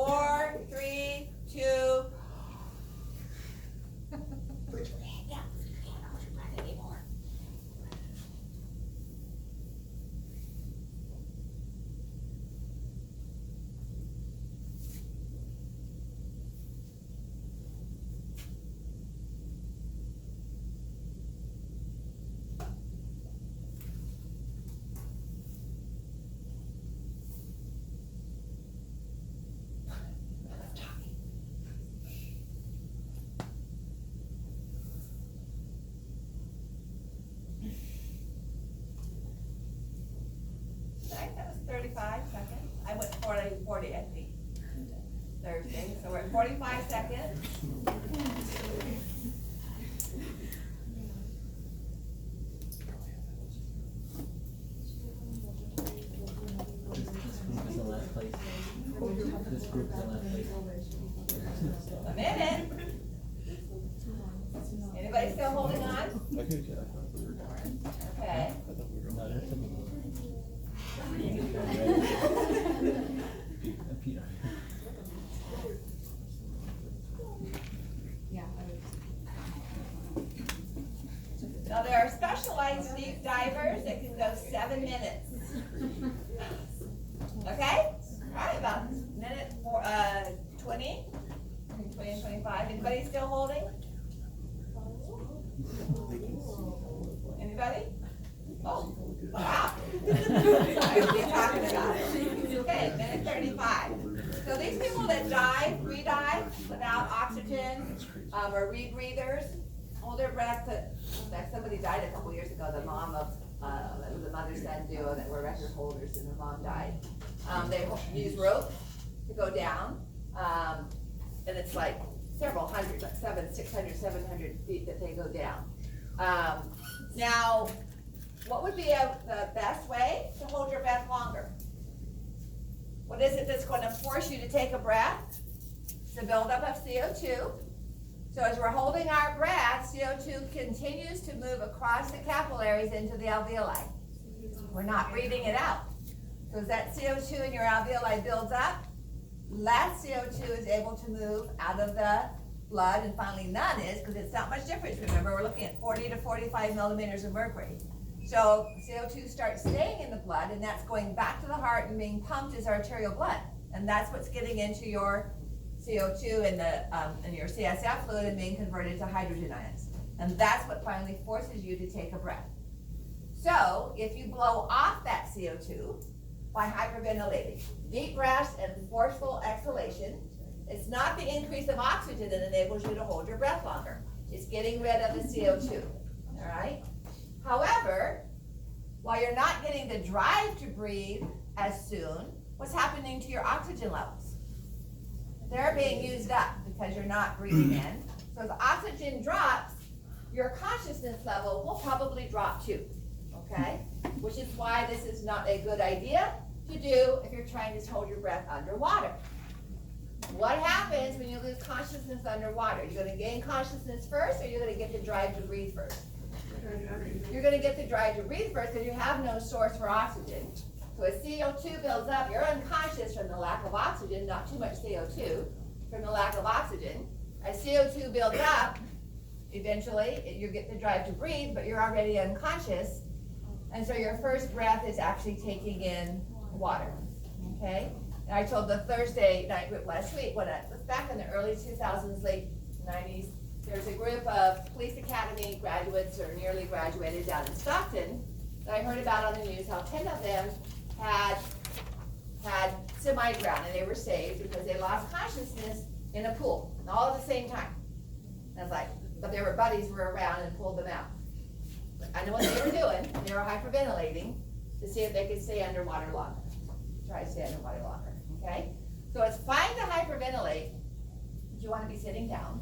4, 3, 2. Put your hand down. You can't hold your breath anymore. Right, that was 35 seconds. I went 40, I think. Thursday, so we're at 45 seconds. This is the last place. This group is the last place. A minute. Anybody still holding on? Okay, yeah, I thought we were done. Okay. I thought we were No, done. that's Peter. Now there are specialized deep divers that can go 7 minutes. Okay? All right, about minute 20, 20 and 25. Anybody still holding? Anybody? Oh, wow. I was just talking about it. Okay, minute 35. So these people that dive, re-dive without oxygen, or rebreathers, hold their breath. Like somebody died a couple years ago, the mom of, it was a mother-son duo that were record holders, and the mom died. They use rope to go down, and it's like several hundred, like 600, 700 feet that they go down. Now, what would be the best way to hold your breath longer? What is it that's going to force you to take a breath? It's the buildup of CO2. So as we're holding our breath, CO2 continues to move across the capillaries into the alveoli. We're not breathing it out. So as that CO2 in your alveoli builds up, less CO2 is able to move out of the blood, and finally none is, because it's not much difference. Remember, we're looking at 40 to 45 millimeters of mercury. So CO2 starts staying in the blood, and that's going back to the heart and being pumped as arterial blood. And that's what's getting into your CO2 in your CSF fluid and being converted to hydrogen ions. And that's what finally forces you to take a breath. So if you blow off that CO2 by hyperventilating, deep breaths and forceful exhalation, it's not the increase of oxygen that enables you to hold your breath longer. It's getting rid of the CO2, all right? However, while you're not getting the drive to breathe as soon, what's happening to your oxygen levels? They're being used up because you're not breathing in. So as oxygen drops, your consciousness level will probably drop too, okay? Which is why this is not a good idea to do if you're trying to hold your breath underwater. What happens when you lose consciousness underwater? You're going to gain consciousness first, or you're going to get the drive to breathe first? You're going to get the drive to breathe first because you have no source for oxygen. So as CO2 builds up, you're unconscious from the lack of oxygen, not too much CO2, from the lack of oxygen. As CO2 builds up, eventually you get the drive to breathe, but you're already unconscious. And so your first breath is actually taking in water, okay? And I told the Thursday night group last week, when it was back in the early 2000s, late 90s, there's a group of police academy graduates or nearly graduated down in Stockton that I heard about on the news, how 10 of them had semi-drowned, and they were saved because they lost consciousness in a pool, and all at the same time. And I was like, but their buddies were around and pulled them out. I know what they were doing. They were hyperventilating to see if they could stay underwater longer. Try to stay underwater longer, okay? So it's fine to hyperventilate, but you want to be sitting down.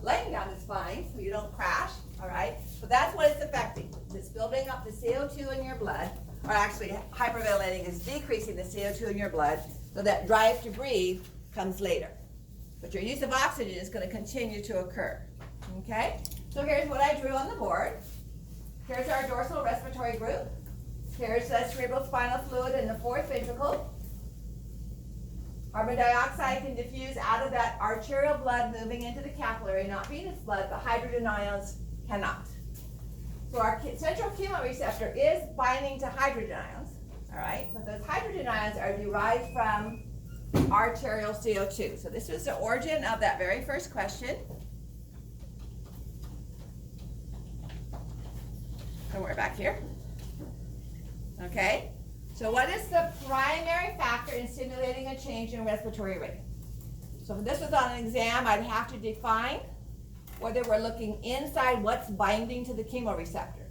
Laying down is fine, so you don't crash, all right? But that's what it's affecting. It's building up the CO2 in your blood, or actually hyperventilating is decreasing the CO2 in your blood, so that drive to breathe comes later. But your use of oxygen is going to continue to occur, okay? So here's what I drew on the board. Here's our dorsal respiratory group. Here's the cerebrospinal fluid in the fourth ventricle. Carbon dioxide can diffuse out of that arterial blood moving into the capillary, not venous blood, but hydrogen ions cannot. So our central chemoreceptor is binding to hydrogen ions, all right? But those hydrogen ions are derived from arterial CO2. So this was the origin of that very first question. And we're back here. Okay? So what is the primary factor in stimulating a change in respiratory rate? So if this was on an exam, I'd have to define whether we're looking inside what's binding to the chemoreceptor.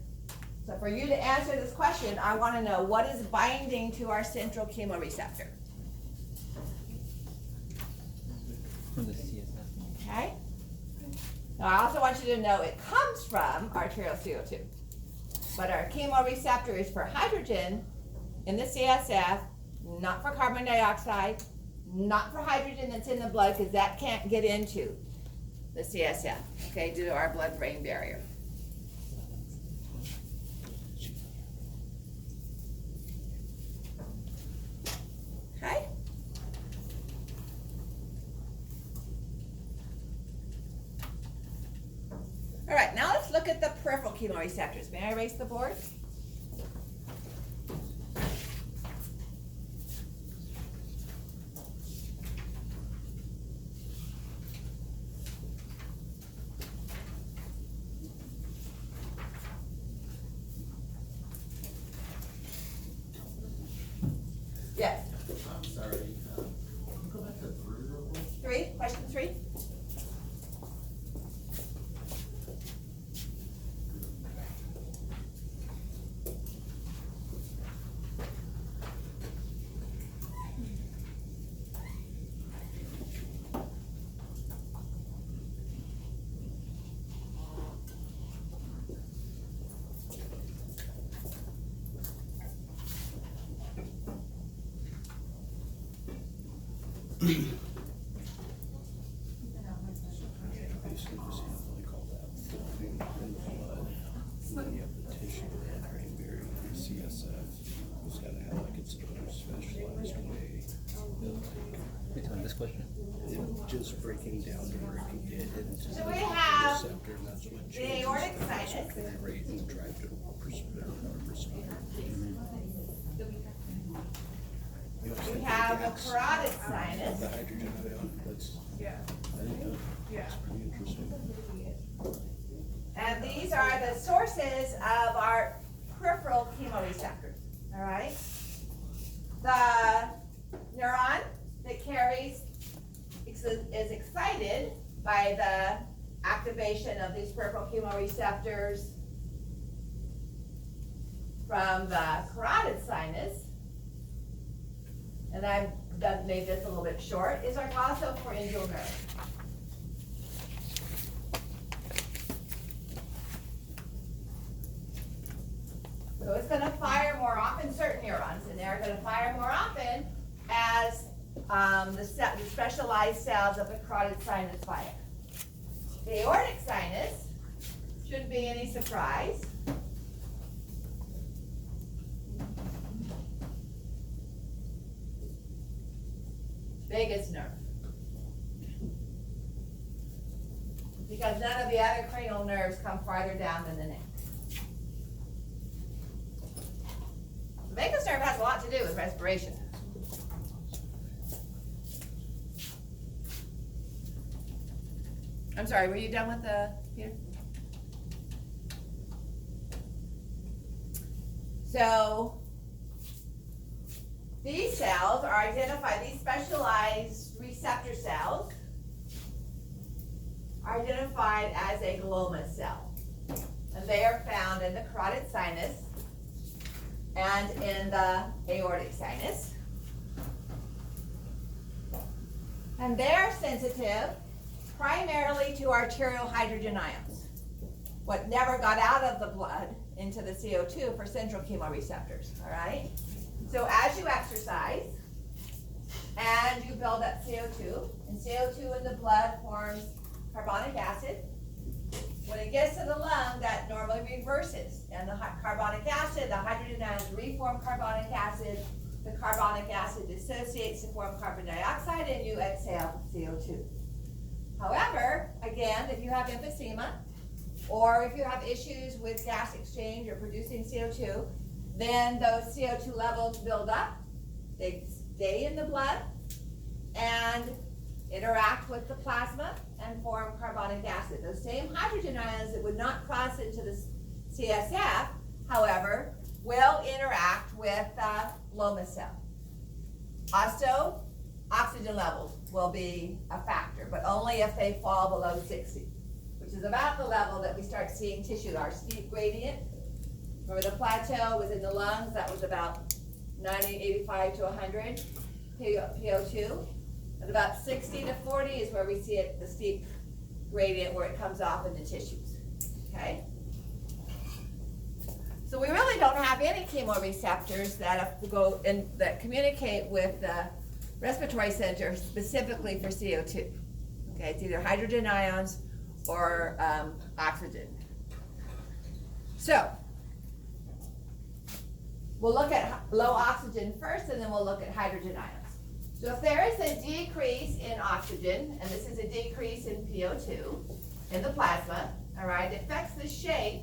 So for you to answer this question, I want to know what is binding to our central chemoreceptor. From the CSF. Okay? Now I also want you to know it comes from arterial CO2. But our chemoreceptor is for hydrogen in the CSF, not for carbon dioxide, not for hydrogen that's in the blood, because that can't get into the CSF, okay, due to our blood-brain barrier. Okay? All right, now let's look at the peripheral chemoreceptors. May I erase the board? Yes. I'm sorry, go back to 3 real quick. 3, question 3. Basically just have like all that flowing in the blood. Then you have the tissue and brain barrier in the CSF. It's gotta have like its own specialized way. Between this question. Just breaking down to where it can get into So the we have receptor, and that's what the changes aortic the sinus. respiratory rate and drive to respire. We have the carotid sinus. The hydrogen ion, that's, Yeah. I think that's pretty interesting. And these are the sources of our peripheral chemoreceptors, all right? The neuron that carries is excited by the activation of these peripheral chemoreceptors from the carotid sinus, and I've made this a little bit short, is our glossopharyngeal nerve. So it's gonna fire more often, certain neurons, and they're gonna fire more often as the specialized cells of the carotid sinus fire. The aortic sinus shouldn't be any surprise. Vagus nerve. Because none of the other cranial nerves come farther down than the neck. The vagus nerve has a lot to do with respiration. I'm sorry, were you done with the, Peter? So, these cells are identified, these specialized receptor cells are identified as a glomus cell. And they are found in the carotid sinus and in the aortic sinus. And they're sensitive primarily to arterial hydrogen ions, what never got out of the blood into the CO2 for central chemoreceptors, all right? So as you exercise and you build up CO2, and CO2 in the blood forms carbonic acid, when it gets to the lung, that normally reverses, and the carbonic acid, the hydrogen ions reform carbonic acid, the carbonic acid dissociates to form carbon dioxide and you exhale CO2. However, again, if you have emphysema, or if you have issues with gas exchange or producing CO2, then those CO2 levels build up, they stay in the blood, and interact with the plasma and form carbonic acid. Those same hydrogen ions that would not cross into the CSF, however, will interact with the loma cell. Also, oxygen levels will be a factor, but only if they fall below 60, which is about the level that we start seeing tissue, our steep gradient. Remember the plateau was in the lungs, that was about 90, 85 to 100 PO2. At about 60 to 40 is where we see it, the steep gradient where it comes off in the tissues, okay? So we really don't have any chemoreceptors that go in, that communicate with the respiratory center specifically for CO2. Okay, it's either hydrogen ions or oxygen. So we'll look at low oxygen first, and then we'll look at hydrogen ions. So if there is a decrease in oxygen, and this is a decrease in PO2 in the plasma, all right, it affects the shape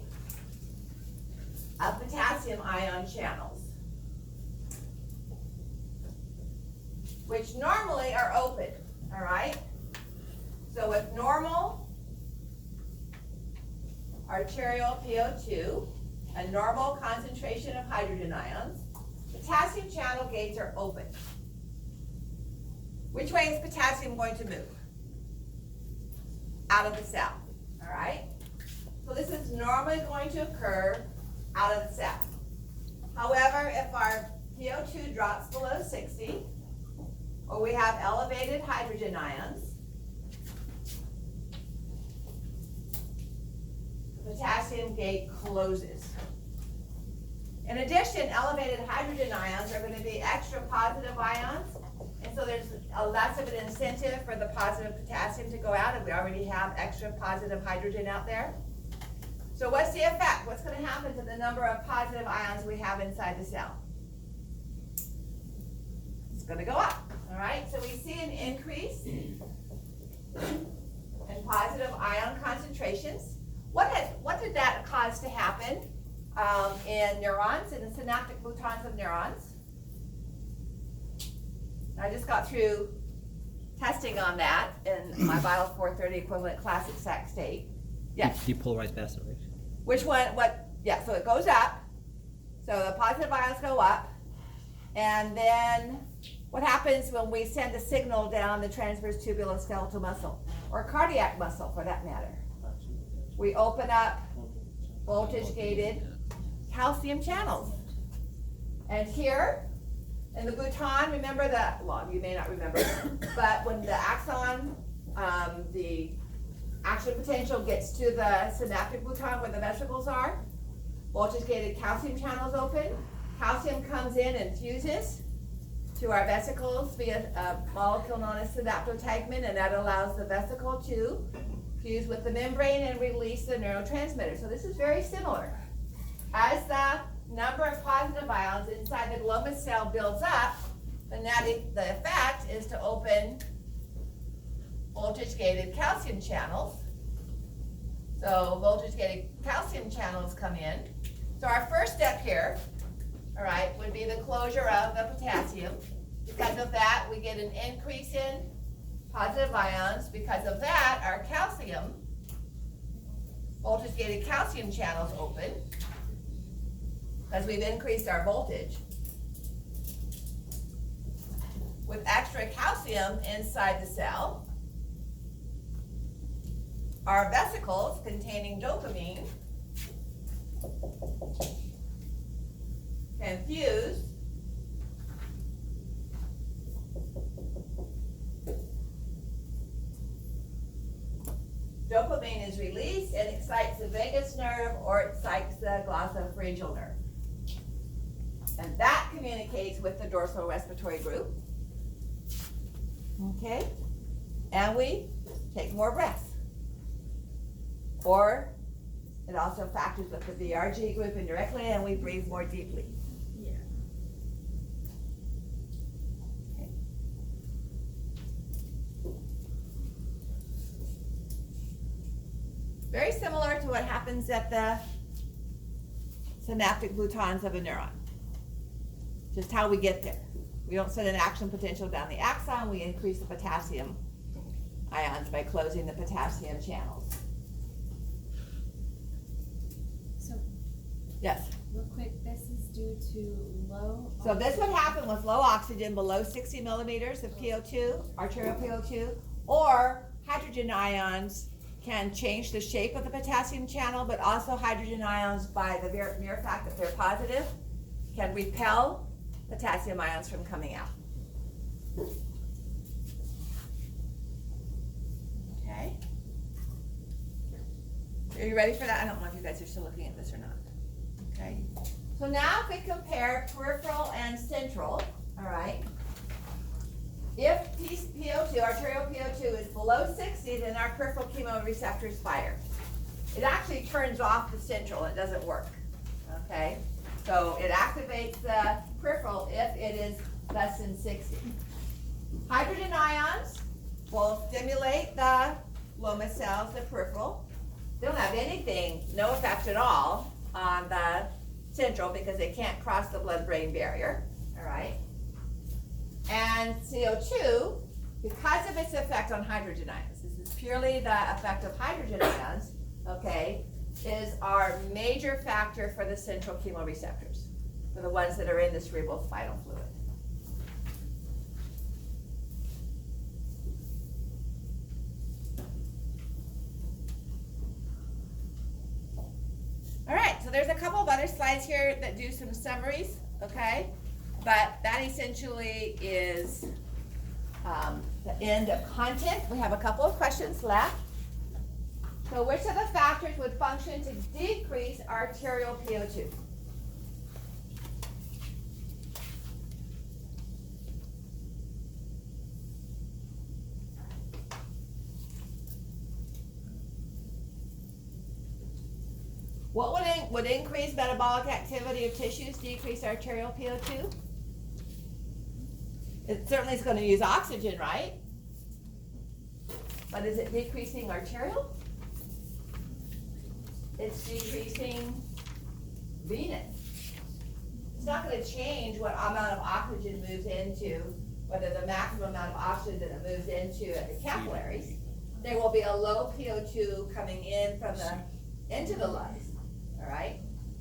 of potassium ion channels, which normally are open, all right? So with normal arterial PO2, a normal concentration of hydrogen ions, potassium channel gates are open. Which way is potassium going to move? Out of the cell, all right? So this is normally going to occur out of the cell. However, if our PO2 drops below 60, or we have elevated hydrogen ions, the potassium gate closes. In addition, elevated hydrogen ions are going to be extra positive ions, and so there's a less of an incentive for the positive potassium to go out, and we already have extra positive hydrogen out there. So what's the effect? What's going to happen to the number of positive ions we have inside the cell? It's going to go up, all right? So we see an increase in positive ion concentrations. What did that cause to happen in neurons, in the synaptic boutons of neurons? I just got through testing on that in my Bio 430 equivalent classic sac state. Yes. Depolarized passive, right? Which one, yeah, so it goes up. So the positive ions go up. And then what happens when we send a signal down the transverse tubuloskeletal muscle, or cardiac muscle for that matter? We open up voltage-gated calcium channels. And here, in the bouton, remember that, well, you may not remember, but when the axon, the action potential gets to the synaptic bouton where the vesicles are, voltage-gated calcium channels open, calcium comes in and fuses to our vesicles via a molecule known as synaptotagmin, and that allows the vesicle to fuse with the membrane and release the neurotransmitter. So this is very similar. As the number of positive ions inside the glomus cell builds up, then the effect is to open voltage-gated calcium channels. So voltage-gated calcium channels come in. So our first step here, all right, would be the closure of the potassium. Because of that, we get an increase in positive ions. Because of that, our calcium, voltage-gated calcium channels open, because we've increased our voltage. With extra calcium inside the cell, our vesicles containing dopamine can fuse dopamine is released and excites the vagus nerve, or excites the glossopharyngeal nerve. And that communicates with the dorsal respiratory group. Okay? And we take more breaths. Or it also factors with the VRG group indirectly, and we breathe more deeply. Yeah. Very similar to what happens at the synaptic boutons of a neuron. Just how we get there. We don't send an action potential down the axon, we increase the potassium ions by closing the potassium channels. So, Yes. real quick, this is due to low. So this would happen with low oxygen below 60 millimeters of PO2, arterial PO2, or hydrogen ions can change the shape of the potassium channel, but also hydrogen ions, by the mere fact that they're positive, can repel potassium ions from coming out. Okay. Are you ready for that? I don't know if you guys are still looking at this or not. Okay. So now if we compare peripheral and central, all right, if PO2, arterial PO2 is below 60, then our peripheral chemoreceptors fire. It actually turns off the central, it doesn't work, okay? So it activates the peripheral if it is less than 60. Hydrogen ions will stimulate the loma cells, the peripheral. They don't have anything, no effect at all on the central because they can't cross the blood-brain barrier, all right? And CO2, because of its effect on hydrogen ions, this is purely the effect of hydrogen ions, okay, is our major factor for the central chemoreceptors, for the ones that are in the cerebral spinal fluid. All right, so there's a couple of other slides here that do some summaries, okay? But that essentially is the end of content. We have a couple of questions left. So which of the factors would function to decrease arterial PO2? What would increase metabolic activity of tissues decrease arterial PO2? It certainly is going to use oxygen, right? But is it decreasing arterial? It's decreasing venous. It's not going to change what amount of oxygen moves into, whether the maximum amount of oxygen that it moves into at the capillaries. There will be a low PO2 coming in from into the lungs, all right?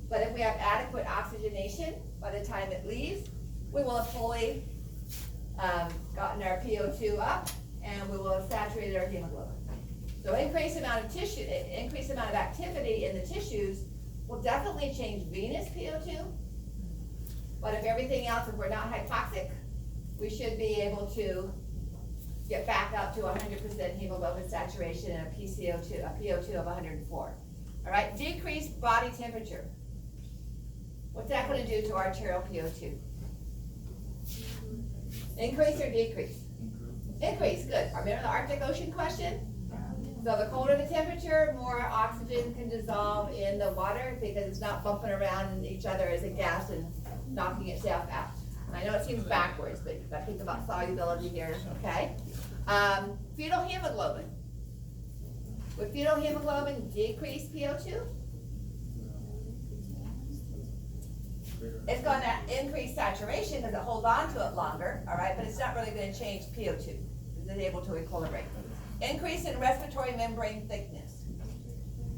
But if we have adequate oxygenation by the time it leaves, we will have fully gotten our PO2 up, and we will have saturated our hemoglobin. So increased amount of tissue, increased amount of activity in the tissues will definitely change venous PO2. But if everything else, if we're not hypoxic, we should be able to get back up to 100% hemoglobin saturation and a PO2 of 104. All right, decreased body temperature. What's that going to do to arterial PO2? Increase or decrease? Increase, good. Remember the Arctic Ocean question? So the colder the temperature, more oxygen can dissolve in the water because it's not bumping around each other as a gas and knocking itself out. And I know it seems backwards, but you got to think about solubility here, okay? Fetal hemoglobin. Would fetal hemoglobin decrease PO2? It's going to increase saturation because it holds on to it longer, all right, but it's not really going to change PO2 because it's able to equilibrate. Increase in respiratory membrane thickness.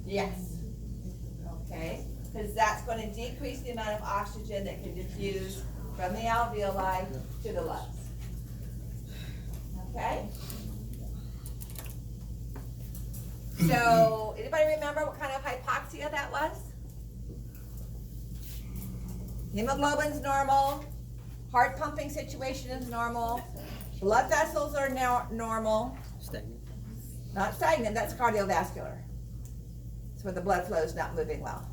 Yes. Okay, because that's going to decrease the amount of oxygen that can diffuse from the alveoli to the lungs. Okay? So, anybody remember what kind of hypoxia that was? Hemoglobin's normal, heart pumping situation is normal, blood vessels are now normal. Stagnant. Not stagnant, that's cardiovascular. It's where the blood flow is not moving well.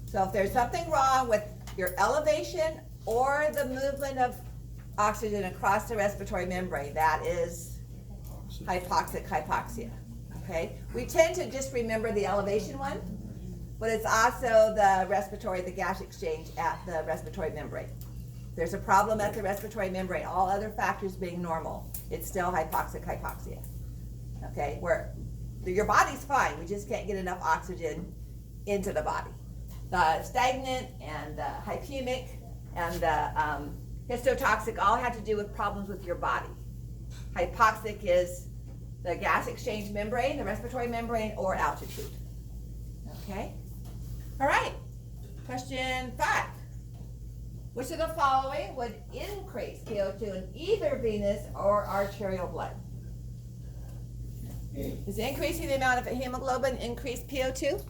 So if there's something wrong with your elevation or the movement of oxygen across the respiratory membrane, that is hypoxic hypoxia, okay? We tend to just remember the elevation one, but it's also the gas exchange at the respiratory membrane. There's a problem at the respiratory membrane, all other factors being normal, it's still hypoxic hypoxia. Okay, where Your body's fine, we just can't get enough oxygen into the body. The stagnant and the hypemic and the histotoxic all have to do with problems with your body. Hypoxic is the gas exchange membrane, the respiratory membrane, or altitude. Okay? All right. Question 5. Which of the following would increase PO2 in either venous or arterial blood? Is increasing the amount of hemoglobin increase PO2?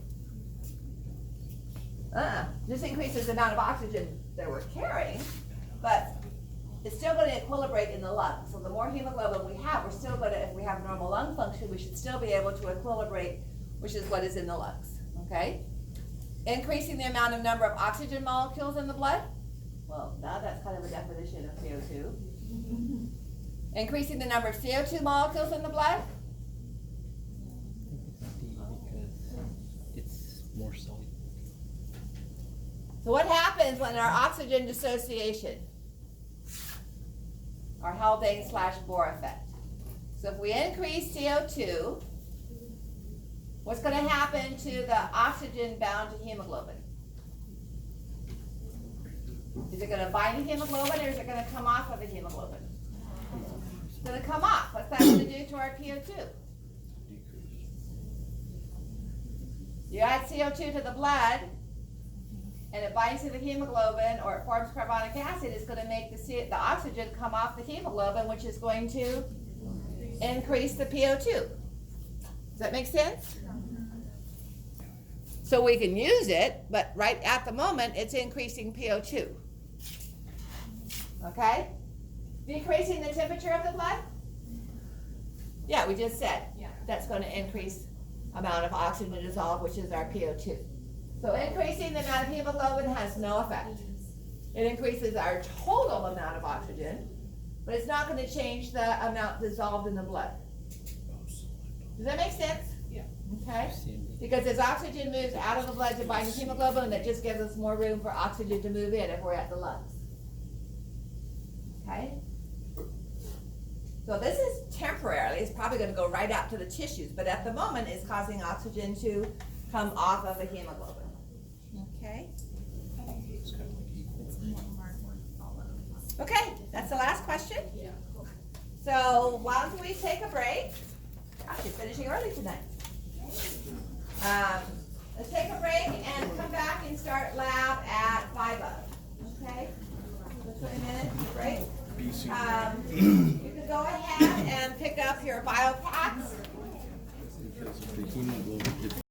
This increases the amount of oxygen that we're carrying, but it's still going to equilibrate in the lungs. So the more hemoglobin we have, we're still going to, if we have normal lung function, we should still be able to equilibrate, which is what is in the lungs. Okay? Increasing the amount of number of oxygen molecules in the blood. Well, now that's kind of a definition of CO2. Increasing the number of CO2 molecules in the blood. I think it's D because it's more soluble. So what happens when our oxygen dissociation, our Haldane/Bohr effect? So if we increase CO2, what's going to happen to the oxygen bound to hemoglobin? Is it going to bind to hemoglobin or is it going to come off of the hemoglobin? It's going to come off. What's that going to do to our PO2? You add CO2 to the blood and it binds to the hemoglobin or it forms carbonic acid, it's going to make the oxygen come off the hemoglobin, which is going to increase the PO2. Does that make sense? So we can use it, but right at the moment, it's increasing PO2. Okay? Decreasing the temperature of the blood? Yeah, we just said. That's going to increase amount of oxygen dissolved, which is our PO2. So increasing the amount of hemoglobin has no effect. It increases our total amount of oxygen, but it's not going to change the amount dissolved in the blood. Does that make sense? Yeah. Okay? Because as oxygen moves out of the blood to bind to hemoglobin, that just gives us more room for oxygen to move in if we're at the lungs. Okay? So this is temporarily, it's probably going to go right out to the tissues, but at the moment it's causing oxygen to come off of the hemoglobin. Okay? Okay, that's the last question. So why don't we take a break? Gosh, you're finishing early tonight. Let's take a break and come back and start lab at 5:00. Okay? So 20 minutes break. You can go ahead and pick up your bio packs. Because of the hemoglobin.